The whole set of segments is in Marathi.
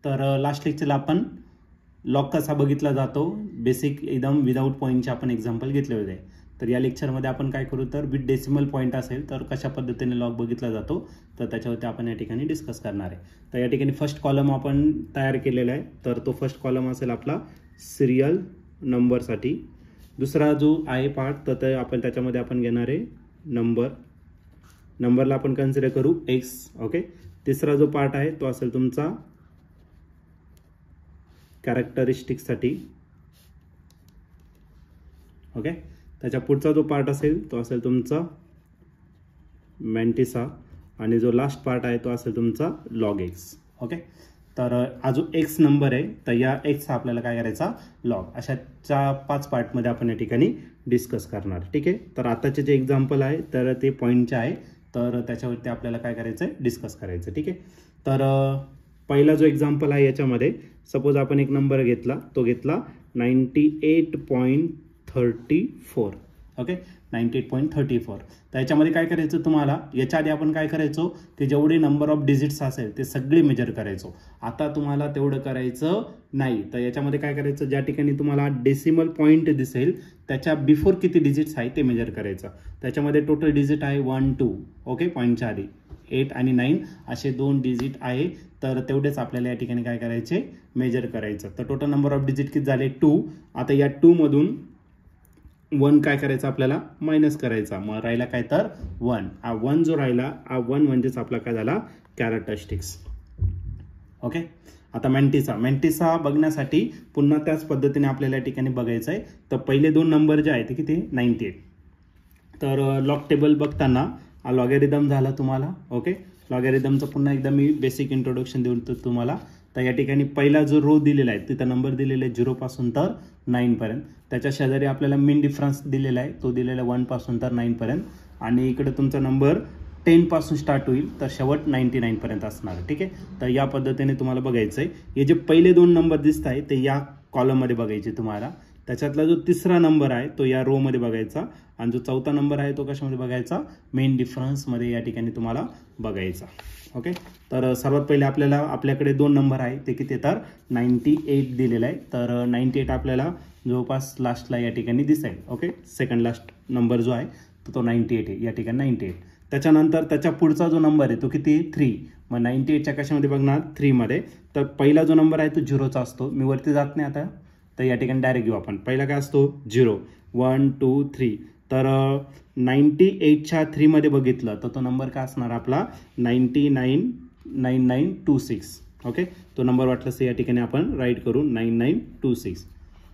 तर लास्ट लेक्चरला आपण लॉग कसा बघितला जातो बेसिक एकदम विदाऊट पॉईंटचे आपण एक्झाम्पल घेतले होते. तर या लेक्चरमध्ये आपण काय करू तर विथ डेसिमल पॉईंट असेल तर कशा पद्धतीने लॉग बघितला जातो तर त्याच्यावरती आपण या ठिकाणी डिस्कस करणार आहे. तर या ठिकाणी फर्स्ट कॉलम आपण तयार केलेला आहे. तर तो फर्स्ट कॉलम असेल आपला सिरियल नंबरसाठी. दुसरा जो आहे पार्ट तर आपण त्याच्यामध्ये आपण घेणार आहे नंबरला आपण कन्सिडर करू एक्स. ओके. तिसरा जो पार्ट आहे तो असेल तुमचा कॅरेक्टरिस्टिक्ससाठी. ओके. त्याच्या पुढचा जो पार्ट असेल तो असेल तुमचा मॅन्टिसा आणि जो लास्ट पार्ट आहे तो असेल तुमचा लॉग एक्स. ओके. तर हा जो एक्स नंबर आहे तर या एक्सचा आपल्याला काय करायचा लॉग, अशा 5 पार्टमध्ये आपण या ठिकाणी डिस्कस करणार. ठीक आहे. तर आताचे जे एक्झाम्पल आहे तर ते पॉईंटचे आहे तर त्याच्यावरती आपल्याला काय करायचं आहे डिस्कस करायचं. ठीक आहे. तर पहिला जो एक्झाम्पल आहे याच्यामध्ये सपोज आपण एक नंबर घेतला, तो घेतला 98.34. ओके. 98.34. तर याच्यामध्ये काय करायचं तुम्हाला, याच्या आधी आपण काय करायचो की जेवढे नंबर ऑफ डिजिट्स असेल ते सगळे मेजर करायचो. आता तुम्हाला तेवढं करायचं नाही. तर याच्यामध्ये काय करायचं, ज्या ठिकाणी तुम्हाला डेसिमल पॉईंट दिसेल त्याच्या बिफोर किती डिजिट्स आहे ते मेजर करायचं. त्याच्यामध्ये टोटल डिजिट आहे 1 2. ओके. पॉईंटच्या आधी 8 आणि 9 असे 2 डिजिट आहे तर तेवढेच आपल्याला या ठिकाणी काय करायचे मेजर करायचं. तर टोटल नंबर ऑफ डिजिट किती झाले 2. आता या 2 मधून 1 काय करायचं आपल्याला मायनस करायचा, मग राहिला काय तर 1. हा 1 जो राहिला हा 1 म्हणजेच आपला काय झाला कॅरेक्टरिस्टिक्स. ओके. आता मॅन्टिसा बघण्यासाठी पुन्हा त्याच पद्धतीने आपल्याला या ठिकाणी बघायचं आहे. तर पहिले 2 नंबर जे आहे ते किती 98. तर लॉग टेबल बघताना हा लॉगॅरिथम झाला तुम्हाला. ओके. लॉगॅरिथमचं पुन्हा एकदा मी बेसिक इंट्रोडक्शन देऊन तुम्हाला. तर या ठिकाणी पहिला जो रो दिलेला आहे तिथं नंबर दिलेला आहे 0 पासून तर 9 पर्यंत. त्याच्या शेजारी आपल्याला मीन डिफरन्स दिलेला आहे, तो दिलेला आहे 1 पासून तर 9 पर्यंत. आणि इकडे तुमचा नंबर 10 पासून स्टार्ट होईल तर शेवट 99 पर्यंत असणार. ठीक आहे. तर या पद्धतीने तुम्हाला बघायचं आहे. हे जे पहिले 2 नंबर दिसत आहे ते या कॉलममध्ये बघायचे तुम्हाला. त्याच्यातला जो तिसरा नंबर आहे तो या रो मध्ये बघायचा आणि जो चौथा नंबर आहे तो कशामध्ये बघायचा मेन डिफरन्समध्ये या ठिकाणी तुम्हाला बघायचा. ओके. तर सर्वात पहिले आपल्याकडे 2 नंबर आहे ते किती तर 98 दिलेला आहे. तर 98 आपल्याला जवळपास लास्टला या ठिकाणी दिसेल. ओके. सेकंड लास्ट नंबर जो आहे तो 98 आहे या ठिकाणी 98. त्याच्यानंतर त्याच्या पुढचा जो नंबर आहे तो किती 3. मग 98च्या कशामध्ये बघणार 3 मध्ये. तर पहिला जो नंबर आहे तो 0चा असतो. मी वरती जात नाही आता, तर या ठिकाणी डायरेक्ट घेऊ आपण. पहिला काय असतो 0 1 2 3. तर 98च्या 3 मध्ये बघितलं तर तो नंबर काय असणार आपला 999926. ओके. तो नंबर वाटलं या ठिकाणी आपण राईट करू 9926.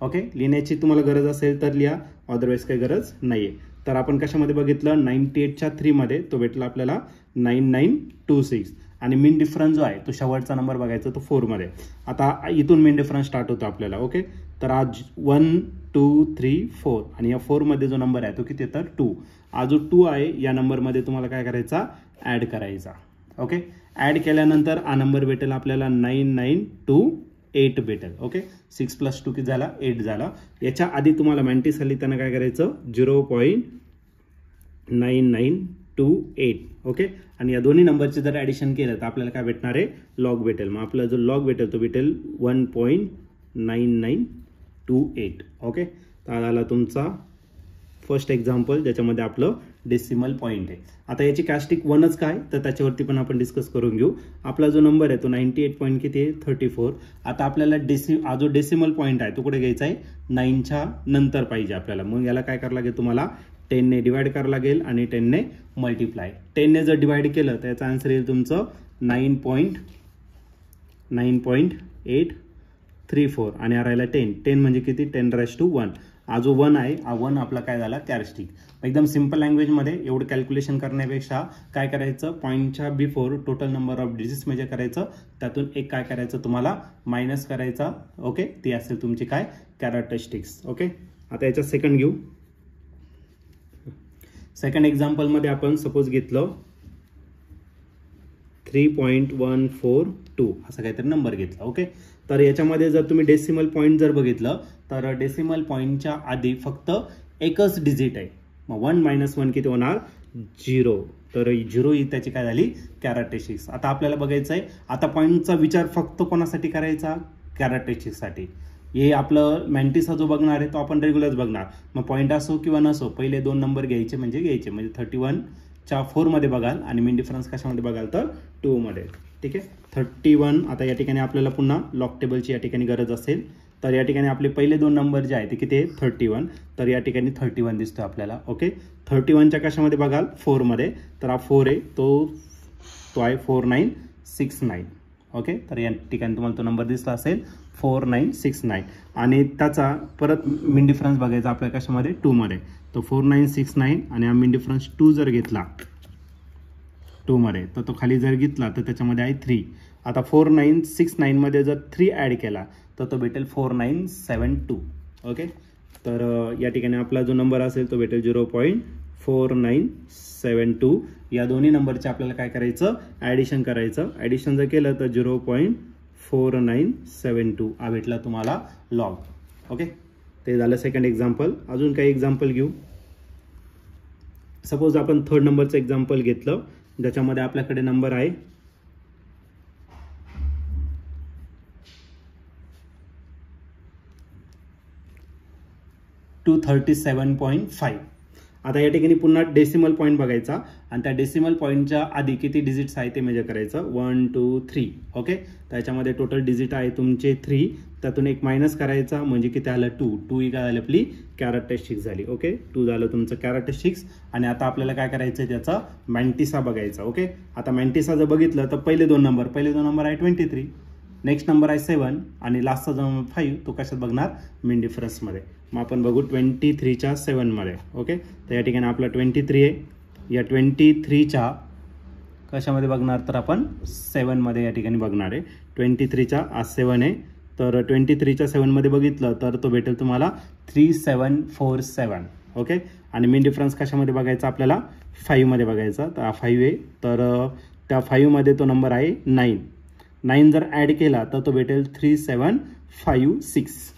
ओके. लिहिण्याची तुम्हाला गरज असेल तर लिहा, अदरवाईज काही गरज नाहीये. तर आपण कशामध्ये बघितलं 98च्या 3 मध्ये तो भेटला आपल्याला 9926. आणि मीन डिफरन्स जो आहे तो शेवटचा नंबर बघायचा तो 4 मध्ये. आता इथून मीन डिफरन्स स्टार्ट होतो आपल्याला. ओके. तर आज 1 2 3 4 आणि या 4 मध्ये जो नंबर आहे तो किती तर 2. हा जो 2 आहे या नंबरमध्ये तुम्हाला काय करायचा ऍड करायचा. ओके. ऍड केल्यानंतर हा नंबर भेटेल आपल्याला 9928 भेटेल. ओके. 6 + 2 किती झाला 8 झाला. याच्या आधी तुम्हाला मॅन्टिस आली त्यांना काय करायचं 0.9928. ओके. आणि या दोन्ही नंबरचे जर ऍडिशन केलं तर आपल्याला काय भेटणार आहे लॉग भेटेल. मग आपला जो लॉग भेटेल तो भेटेल 1.9928. ओके. तर झाला तुमचा फर्स्ट एक्झाम्पल ज्याच्यामध्ये आपलं डेसिमल पॉईंट आहे. आता याची कॅस्टिक 1च काय तर त्याच्यावरती पण आपण डिस्कस करून घेऊ. आपला जो नंबर आहे तो 98 पॉईंट किती आहे 34. आता आपल्याला हा जो डेसिमल पॉईंट आहे तो कुठे घ्यायचा आहे 9च्या नंतर पाहिजे आपल्याला. मग याला काय करावं लागेल तुम्हाला 10 ने डिवाइड करावं लागेल आणि 10 ने मल्टिप्लाय. 10 ने जर डिवाइड केलं तर याचा आन्सर येईल तुमचं 9.834 आणि हा राहिला 10 म्हणजे किती 10⁻1. हा जो 1 आहे हा 1 आपला काय झाला कॅरेक्टरिस्टिक. एकदम सिंपल लँग्वेजमध्ये एवढं कॅल्क्युलेशन करण्यापेक्षा काय करायचं पॉईंटच्या before total number of digits measure करायचं, त्यातून एक काय करायचं तुम्हाला मायनस करायचा. ओके. ती असेल तुमची काय कॅरेक्टरिस्टिक्स. ओके. आता याचा सेकंड घेऊ. सेकंड एक्झाम्पलमध्ये आपण सपोज घेतलं 3.142 असा काहीतरी नंबर घेतला. ओके. तर याच्यामध्ये जर तुम्ही डेसिमल पॉईंट जर बघितलं तर डेसिमल पॉईंटच्या आधी फक्त एकच डिजिट आहे. मग 1 - 1 किती होणार 0, तर 0 ही त्याची काय झाली कॅरेक्टरिस्टिक्स. आता आपल्याला बघायचं आहे, आता पॉईंटचा विचार फक्त कोणासाठी करायचा, कॅरेक्टरिस्टिक्ससाठी. हे आपलं मॅन्टिसा जो बघणार आहे तो आपण रेग्युलर बघणार, मग पॉईंट असो किंवा नसो पहिले 2 नंबर घ्यायचे म्हणजे 31च्या 4 मध्ये बघाल आणि मीन डिफरन्स कशामध्ये बघाल तर 2 मध्ये. ठीक आहे, 31. आता या ठिकाणी आपल्याला पुन्हा लॉग टेबलची या ठिकाणी गरज असेल, तर या ठिकाणी आपले पहिले 2 नंबर जे आहे ते किती आहे 31, तर या ठिकाणी 31 दिसतो आपल्याला. ओके, 31च्या कशामध्ये बघाल 4 मध्ये, तर हा 4 आहे तो आहे 4969. ओके, तर या ठिकाणी तुम्हाला तो नंबर दिसला असेल 4969 आणि त्याचा परत मीन डिफरन्स बघायचा आपल्या कशामध्ये 2 मध्ये, तो 4969 आणि हा मीन डिफरन्स 2 जर घेतला 2 मध्ये तर तो खाली जर घेतला तर त्याच्यामध्ये आहे 3. आता 4969 मध्ये जर 3 ॲड केला तर तो भेटेल 4972. ओके, तर या ठिकाणी आपला जो नंबर असेल तो भेटेल 0.4972. या दोन्ही नंबरचे आपल्याला काय करायचं ॲडिशन करायचं. ॲडिशन जर केलं तर 0.4972 हा भेटला तुम्हाला लॉग. ओके, ते झालं सेकंड एक्झाम्पल. अजून काही एक्झाम्पल घेऊ. सपोज आपण थर्ड नंबरचं एक्झाम्पल घेतलं ज्याच्यामध्ये आपल्याकडे नंबर आहे 237.5. आता या ठिकाणी पुन्हा डेसिमल पॉईंट बघायचा आणि त्या डेसिमल पॉईंटच्या आधी किती डिजिट्स आहे ते मेजर करायचं 1 2 3. ओके, त्याच्यामध्ये टोटल डिजिट आहे तुमचे 3, त्यातून एक मायनस करायचा म्हणजे किती आलं 2. 2 ही काय झाली आपली कॅरेक्टरिस्टिक्स झाली. ओके, 2 झालं तुमचं कॅरेक्टरिस्टिक्स आणि आता आपल्याला काय करायचं आहे त्याचा मॅन्टिसा बघायचा. ओके, आता मॅन्टिसा जर बघितलं तर पहिले दोन नंबर आहे 23, नेक्स्ट नंबर आहे 7 आणि लास्टचा जो नंबर 5 तो कशात बघणार मीन डिफरन्समध्ये. मग आपण बघू 23च्या 7 मध्ये. ओके, तर या ठिकाणी आपला 23 आहे, या 23च्या कशामध्ये बघणार तर आपण 7 मध्ये या ठिकाणी बघणार आहे. 23च्या आज 7 आहे, तर 23च्या 7 मध्ये बघितलं तर तो भेटेल तुम्हाला 3747. ओके, आणि मीन डिफरन्स कशामध्ये बघायचा आपल्याला 5 मध्ये बघायचा, तर 5 आहे, तर त्या 5 मध्ये तो नंबर आहे 9 जर ॲड केला तर तो भेटेल 3756.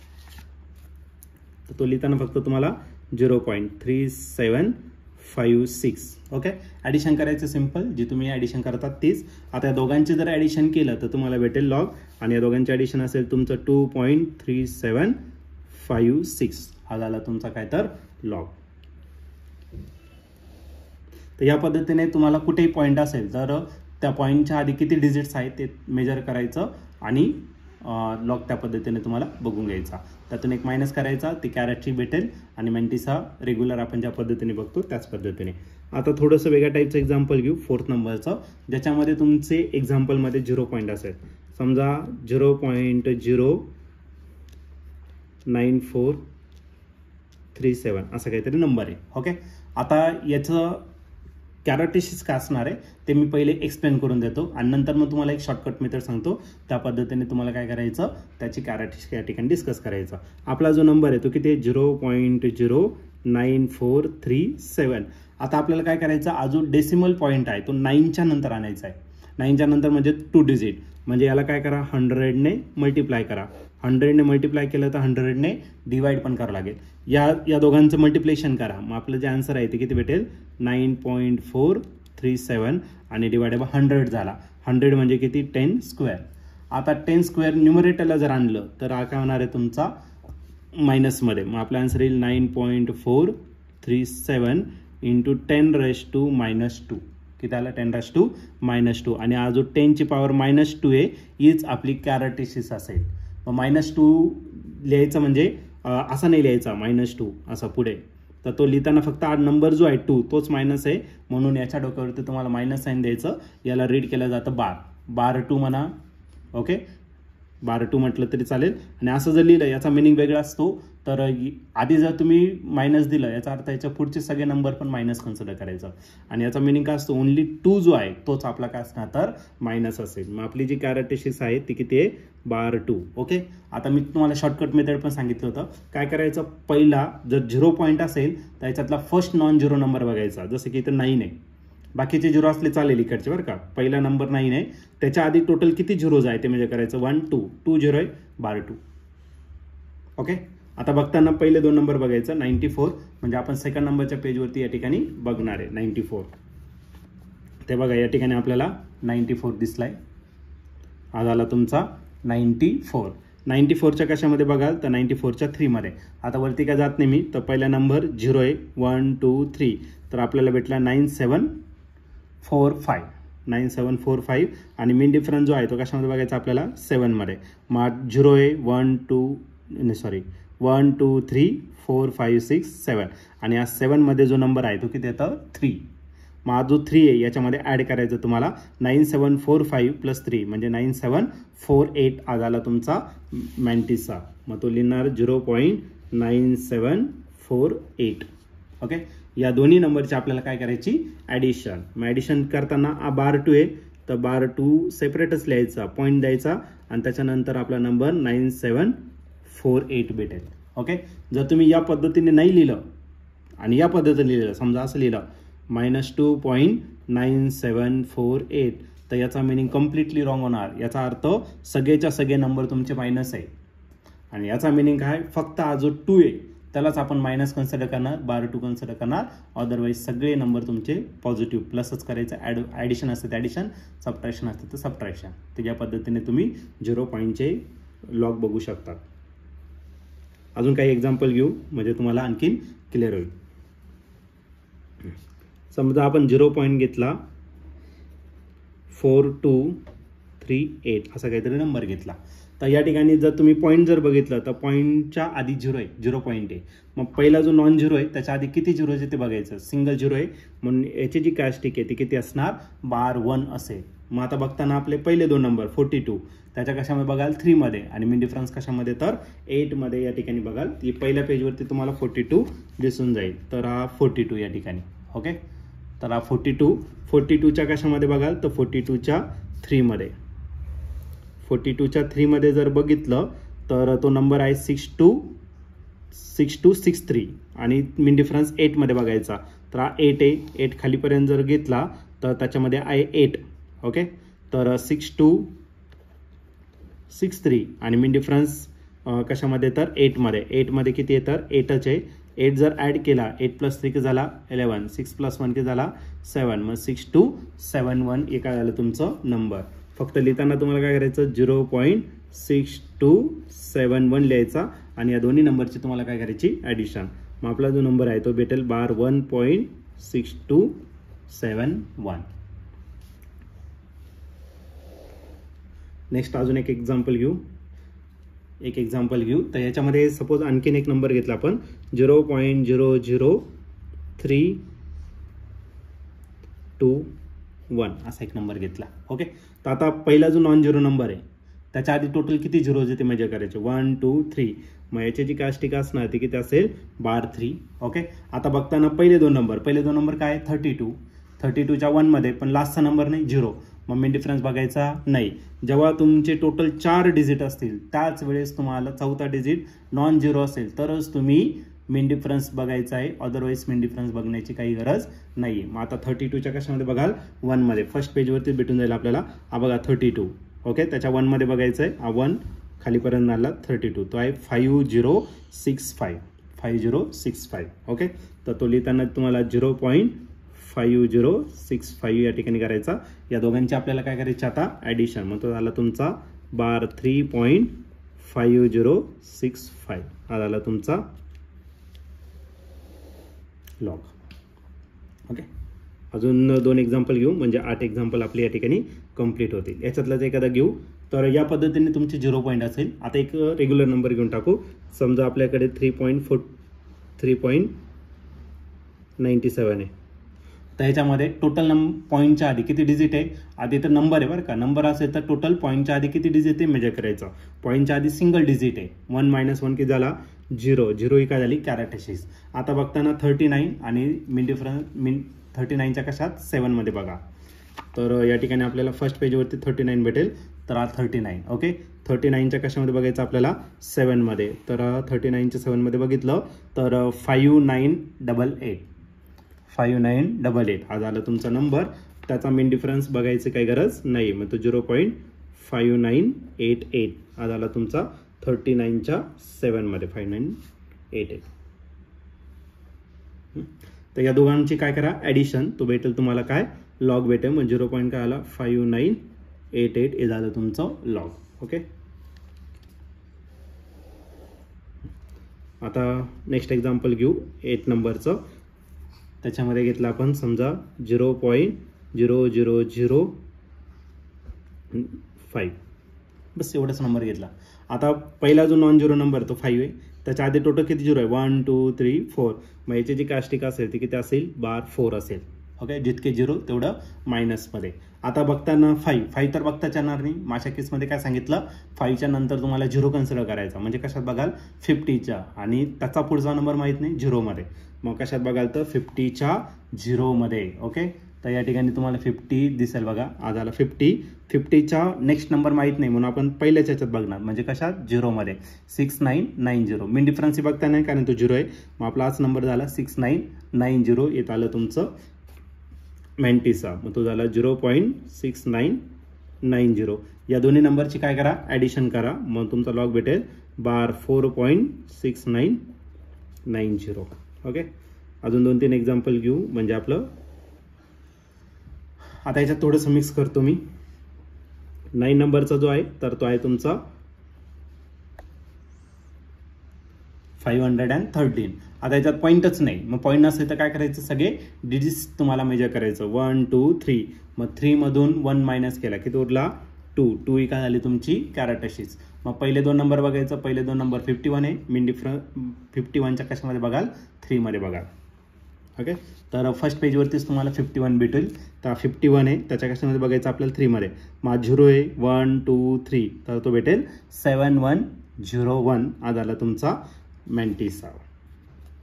तर तो लिहिताना फक्त तुम्हाला 0.3756. ओके, ॲडिशन करायचं सिम्पल, जी तुम्ही ॲडिशन करतात तीच. आता या दोघांचे जर ॲडिशन केलं तर तुम्हाला भेटेल लॉग आणि या दोघांचे ॲडिशन असेल तुमचं 2.3756. हा झाला तुमचा काय तर लॉग. तर या पद्धतीने तुम्हाला कुठेही पॉईंट असेल तर त्या पॉईंटच्या आधी किती डिजिट्स आहेत ते मेजर करायचं आणि लॉग त्या पद्धतीने तुम्हाला बघून घ्यायचा. त्यातून एक मायनस करायचा, ती कॅरेक्टरिस्टिक भेटेल आणि मॅन्टिसा रेग्युलर आपण ज्या पद्धतीने बघतो त्याच पद्धतीने. आता थोडंसं वेगळ्या टाईपचं एक्झाम्पल घेऊ 4th नंबरचं, ज्याच्यामध्ये तुमचे एक्झाम्पलमध्ये 0 पॉईंट असेल. समजा 0.09437 असं काहीतरी नंबर आहे. ओके, आता याचं कॅरेक्टरिस्टिक्स काय असणार आहे ते मी पहिले एक्सप्लेन करून देतो आणि नंतर मग तुम्हाला एक शॉर्टकट मेथड सांगतो. त्या पद्धतीने तुम्हाला काय करायचं त्याची कॅरेक्टरिस्टिक्स या ठिकाणी डिस्कस करायचं. आपला जो नंबर आहे तो किती आहे 0.09437. आता आपल्याला काय करायचं, अजून डेसिमल पॉईंट आहे तो 9च्या नंतर आणायचा आहे. 9च्या नंतर म्हणजे 2 डिजिट, म्हणजे याला काय करा 100ने मल्टिप्लाय करा. 100ने मल्टिप्लाय केलं तर 100ने डिवाइड पण करावं लागेल. या दोघांचं मल्टिप्लिकेशन करा, मग आपलं जे आन्सर आहे ते किती भेटेल 9.437 आणि डिवाइडेड बाय 100 झाला. 100 म्हणजे किती 10 स्क्वेअर. आता 10 स्क्वेअर न्यूमरेटरला जर आणलं तर हा काय होणार आहे तुमचा मायनसमध्ये. मग आपला आन्सर येईल 9.437 इंटू 10⁻². किती आला 10⁻². आणि हा जो 10ची पॉवर -2 आहे हीच आपली कॅरेक्टरिस्टिक्स असेल. मग -2 लिहायचं म्हणजे असं नाही लिहायचा -2 असा पुढे, तर तो लिहिताना फक्त हा नंबर जो आहे 2 तोच मायनस आहे म्हणून याच्या डोक्यावरती तुम्हाला मायनस साईन द्यायचं. याला रीड केलं जातं बार 2 म्हणा. ओके, बार 2 म्हटलं तरी चालेल. आणि असं जर लिहिलं याचा मिनिंग वेगळा असतो. तर आधी जर तुम्ही मायनस दिलं याचा अर्थ याच्या पुढचे सगळे नंबर पण मायनस कन्सिडर करायचं आणि याचा मिनिंग काय असतो ओनली 2 जो आहे तोच आपला काय असणार तर मायनस असेल. मग आपली जी कॅरेक्टरिस्टिक्स आहे ती किती आहे बार 2. ओके, आता मी तुम्हाला शॉर्टकट मेथड पण सांगितलं होतं. काय करायचं, पहिला जर 0 पॉईंट असेल तर याच्यातला फर्स्ट नॉन 0 नंबर बघायचा. जसं की इथं 9 आहे, बाकीचे 0 असले चालेल इकडचे बरं का. पहिला नंबर 9 आहे, त्याच्या आधी टोटल किती झिरोज आहे ते म्हणजे करायचं 1 2 2 0 आहे बार 2. ओके, आता बघताना पहिले दोन नंबर बघायचं 94 म्हणजे आपण सेकंड नंबरच्या पेजवरती या ठिकाणी बघणार आहे 94. ते बघा या ठिकाणी आपल्याला 94 दिसलाय. हा झाला तुमचा 94. 94च्या कशामध्ये बघाल तर 94च्या 3 मध्ये. आता वरती काय जात नाही मी, तर पहिला नंबर 0 आहे 1 2 3, तर आपल्याला भेटला 9745. 9745 आणि मीन डिफरन्स जो आहे तो कशामध्ये बघायचा आपल्याला 7 मध्ये. मग 0 आहे 1 2 3 4 5 6 7 आणि या 7 मध्ये जो नंबर आहे तो किती येतं 3. मग हा जो 3 आहे याच्यामध्ये ॲड करायचं तुम्हाला 9745 + 3 म्हणजे 9748 हा झाला तुमचा मॅन्टिसा. मग तो लिहिणार 0.9748. ओके. या दोन्ही नंबरची आपल्याला काय करायची ॲडिशन. मग ॲडिशन करताना बार 2 आहे तर बार 2 सेपरेटच लिहायचा, पॉईंट द्यायचा आणि त्याच्यानंतर आपला नंबर 9748 भेटेल. ओके. जर तुम्ही या पद्धतीने नाही लिहिलं आणि या पद्धतीने लिहिलं, समजा असं लिहिलं -2.9748 तर याचा मिनिंग कम्प्लिटली रॉंग होणार. याचा अर्थ सगळेच्या सगळे नंबर तुमचे मायनस आहे आणि याचा मिनिंग काय, फक्त हा जो 2 आहे त्यालाच आपण मायनस कन्सिडर करणार, बार 2 कन्सिडर करणार. अदरवाईज सगळे नंबर तुमचे पॉझिटिव्ह प्लसच करायचं. ॲडिशन असते तर ॲडिशन, सबट्रॅक्शन असते तर सबट्रॅक्शन. तर या पद्धतीने तुम्ही 0 पॉईंटचे लॉग बघू शकता. अजून काही एक्झाम्पल घेऊ म्हणजे तुम्हाला आणखीन क्लिअर होईल. समजा आपण 0 पॉईंट घेतला 4238 असा काहीतरी नंबर घेतला. तर या ठिकाणी जर तुम्ही पॉईंट जर बघितलं तर पॉईंटच्या आधी 0 आहे, 0 पॉईंट आहे. मग पहिला जो नॉन 0 आहे त्याच्या आधी किती 0 आहे ते बघायचं. सिंगल 0 आहे म्हणून याची जी कॅस्टिक आहे ती किती असणार बार 1 असेल. मग आता बघताना आपले पहिले दोन नंबर 42 त्याच्या कशामध्ये बघाल 3 मध्ये आणि मीन डिफरन्स कशामध्ये तर 8 मध्ये. या ठिकाणी बघाल ती पहिल्या पेजवरती तुम्हाला 42 दिसून जाईल. तर हा 42 या ठिकाणी. ओके. तर हा 42च्या कशामध्ये बघाल तर 42च्या 3 मध्ये. 42च्या 3 मध्ये जर बघितलं तर तो नंबर आहे 6263 आणि मीन डिफरन्स 8 मध्ये बघायचा. तर हा 8 आहे. 8 खालीपर्यंत जर घेतला तर त्याच्यामध्ये आहे 8. ओके. तर 6263 आणि मीन डिफरन्स कशामध्ये तर 8 मध्ये. 8 मध्ये किती आहे तर 8च आहे. 8 जर ॲड केला 8 + 3 की झाला 11, 6 + 1 की झाला 7. मग 6271 एका झालं तुमचं नंबर. फक्त लिहिताना तुम्हाला काय करायचं 0.6271 लिहायचा आणि या दोन्ही नंबरची तुम्हाला काय करायची ॲडिशन. मग आपला जो नंबर आहे तो भेटेल बार 1.6271. नेक्स्ट अजून एक एक्झाम्पल घेऊ. तर याच्यामध्ये सपोज आणखीन एक नंबर घेतला आपण 0.00321 असा एक नंबर घेतला. ओके. तर आता पहिला जो नॉन 0 नंबर आहे त्याच्या आधी टोटल किती 0 आहे ते मेजर करायचे 1 2 3. मग याची जी कास्टिक असणार ती किती असेल बार 3. ओके. आता बघताना पहिले दोन नंबर काय 32च्या 1 मध्ये पण लास्टचा नंबर नाही 0. मग मीन डिफरन्स बघायचा नाही. जेव्हा तुमचे टोटल 4 डिजिट असतील त्याच वेळेस तुम्हाला चौथा डिजिट नॉन 0 असेल तरच तुम्ही मीन डिफरन्स बघायचा आहे. अदरवाईज मीन डिफरन्स बघण्याची काही गरज नाही. मग आता 32च्या कशामध्ये बघाल 1 मध्ये. फर्स्ट पेजवरती भेटून जाईल आपल्याला. हा बघा 32. ओके. त्याच्या 1 मध्ये बघायचं आहे. हा 1 खालीपर्यंत आला 32. तो आहे 5065. ओके. तर तो लिहिताना तुम्हाला 0.5065 या ठिकाणी करायचा. या दोघांची आपल्याला काय करायची आता ॲडिशन. मग तो झाला तुमचा बार 3.5065 हा झाला तुमचा लॉग. ओके. अजून 2 एक्झाम्पल घेऊ म्हणजे 8 एक्झाम्पल आपले या ठिकाणी कंप्लीट होतील. याच्यातलाच एखादा घेऊ. तर या पद्धतीने तुमचे 0 पॉईंट असेल. आता एक रेग्युलर नंबर घेऊन टाकू. समजा आपल्याकडे 3.97 आहे. तर याच्यामध्ये टोटल पॉईंटच्या आधी किती डिजिट आहे. आधी तर नंबर आहे बरं का. नंबर असेल तर टोटल पॉईंटच्या आधी किती डिजिट आहे मेजर करायचं. पॉईंटच्या आधी सिंगल डिजिट आहे. 1 - 1 की झाला 0 ही काय झाली कॅरेक्टरिस्टिक्स. आता बघताना 39 आणि मीन डिफरन्स 39च्या कशात 7 मध्ये बघा. तर या ठिकाणी आपल्याला फर्स्ट पेजवरती 39 भेटेल. तर हा 39. ओके. 39च्या कशामध्ये बघायचं आपल्याला 7 मध्ये. तर 39च्या 7 मध्ये बघितलं तर 5988 हा झाला तुमचा नंबर. त्याचा मीन डिफरन्स बघायची काही गरज नाही. मग तो 0.5988 हा झाला तुमचा 39च्या 7मध्ये 5988. तर या दोघांची काय करा ॲडिशन, तो भेटेल तुम्हाला काय लॉग भेटेल. मग 0. काय आला 5988 हे झालं तुमचं लॉग. ओके. आता नेक्स्ट एक्झाम्पल घेऊ 8 नंबरचं. त्याच्यामध्ये घेतलं आपण समजा 0.0005, बस एवढाच नंबर घेतला. आता पहिला जो नॉन झिरो नंबर तो 5 आहे. त्याच्या आधी टोटल किती झिरो आहे 1 2 3 4. मग याची जी कास्टिक असेल ती किती असेल बार 4 असेल. ओके. जितके झिरो तेवढं मायनसमध्ये. आता बघताना 5 तर बघताच येणार नाही. माझ्या केसमध्ये काय सांगितलं 5च्या नंतर तुम्हाला झिरो कन्सिडर करायचा. म्हणजे कशात बघाल 50च्या, आणि त्याचा पुढचा नंबर माहीत नाही झिरोमध्ये. मग कशात बघाल तर 50च्या झिरोमध्ये. ओके. तर या ठिकाणी तुम्हाला 50 दिसेल बघा. आज आला 50च्या नेक्स्ट नंबर माहीत नाही म्हणून आपण पहिल्याच याच्यात बघणार. म्हणजे कशात झिरोमध्ये 6990. मेन डिफरन्स बघता नाही कारण तो झिरो आहे. मग आपला हाच नंबर झाला 6990. येत आलं तुमचं मॅन्टिसा. मग तो झाला 0.6990. या दोन्ही नंबरची काय करा ॲडिशन करा. मग तुमचा लॉग भेटेल बार 4.6990. ओके. अजून 2-3 एक्झाम्पल घेऊ म्हणजे आपलं. आता याच्यात थोडंसं मिक्स करतो मी. 9 नंबरचा जो आहे तर तो आहे तुमचा 513. आता याच्यात पॉईंटच नाही. मग पॉईंट नसेल तर काय करायचं सगळे डिजिट्स तुम्हाला मेजर करायचं 1 2 3. मग 3 मधून 1 मायनस केला की तो उरला 2 ही काय झाली तुमची कॅरेटशीच. मग पहिले 2 नंबर बघायचं. पहिले 2 नंबर 51 आहे. मीन डिफरन्स 51च्या कशामध्ये बघाल 3 मध्ये बघाल. ओके. तर फर्स्ट पेजवरतीच तुम्हाला 51 भेटेल. तर 51 आहे त्याच्या कशामध्ये बघायचं आपल्याला 3 मध्ये. मग 0 आहे 1 2 3 तर तो भेटेल 7101. आज आला तुमचा मॅन्टिसा.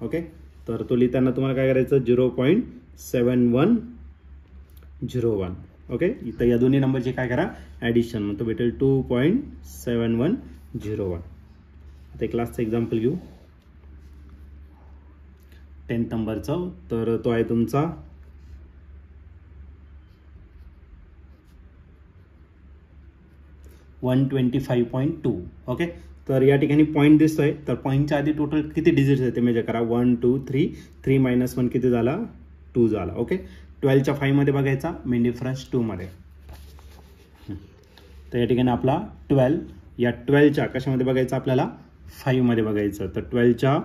ओके. तर तो लिहिताना तुम्हाला काय करायचं 0.7101. ओके. तर या दोन्ही नंबरची काय करा ॲडिशन. मग तो भेटेल 2.7101. आता एक लास्टचं एक्झाम्पल घेऊ 10th नंबरचं. तर तो आहे तुमचा 125.2. ओके. तर या ठिकाणी पॉईंट दिसतोय. तर पॉईंटच्या आधी टोटल किती डिजिट्स आहेत ते मेजर करा 1 2 3. 3 - 1 किती झाला 2 झाला. ओके. 12च्या 5 मध्ये बघायचा. मेन डिफरन्स 2 मध्ये. तर या ठिकाणी आपला 12. या 12च्या कशामध्ये बघायचं आपल्याला 5 मध्ये बघायचं. तर 12च्या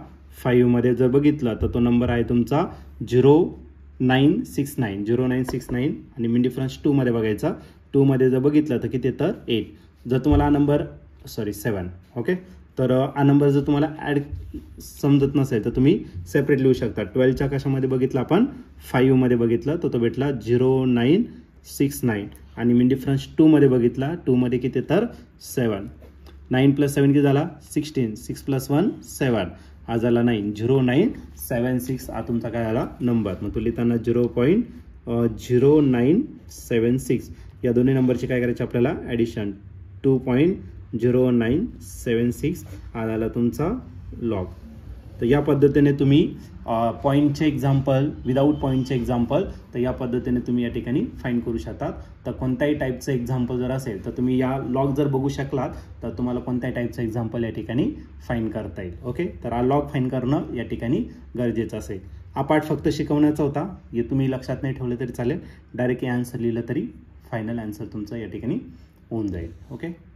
5 मध्ये जर बघितलं तर तो नंबर आहे तुमचा 0969 आणि मेन डिफरन्स 2 मध्ये बघायचा. 2 मध्ये जर बघितलं तर किती तर 8. जर तुम्हाला हा नंबर 7. ओके. तर हा नंबर जर तुम्हाला ॲड समजत नसेल तर तुम्ही सेपरेट लिहू शकता. 12च्या कशामध्ये बघितलं आपण 5 मध्ये बघितलं तर तो भेटला 0969 आणि मेन डिफरन्स 2 मध्ये बघितला. 2 मध्ये किती तर 7. 9 + 7 किती झाला 16. 6 + 1 7. हा झाला 9. 0976 हा तुमचा काय झाला नंबर. मग तो लिहिताना 0.0976. या दोन्ही नंबरची काय करायची आपल्याला ॲडिशन 2.0976. हा झाला तुमचा लॉग. तर या पद्धतीने तुम्ही पॉईंटचे एक्झाम्पल विदाऊट पॉईंटचे एक्झाम्पल तर या पद्धतीने तुम्ही या ठिकाणी फाईंड करू शकतात. तर कोणत्याही टाईपचं एक्झाम्पल जर असेल तर तुम्ही या लॉग जर बघू शकलात तर तुम्हाला कोणत्याही टाईपचं एक्झाम्पल या ठिकाणी फाईंड करता येईल. ओके. तर हा लॉग फाईंड करणं या ठिकाणी गरजेचं असेल. हा पार्ट फक्त शिकवण्याचा होता. हे तुम्ही लक्षात नाही ठेवलं तरी चालेल. डायरेक्टली आन्सर लिहिलं तरी फायनल आन्सर तुमचं या ठिकाणी होऊन जाईल. ओके.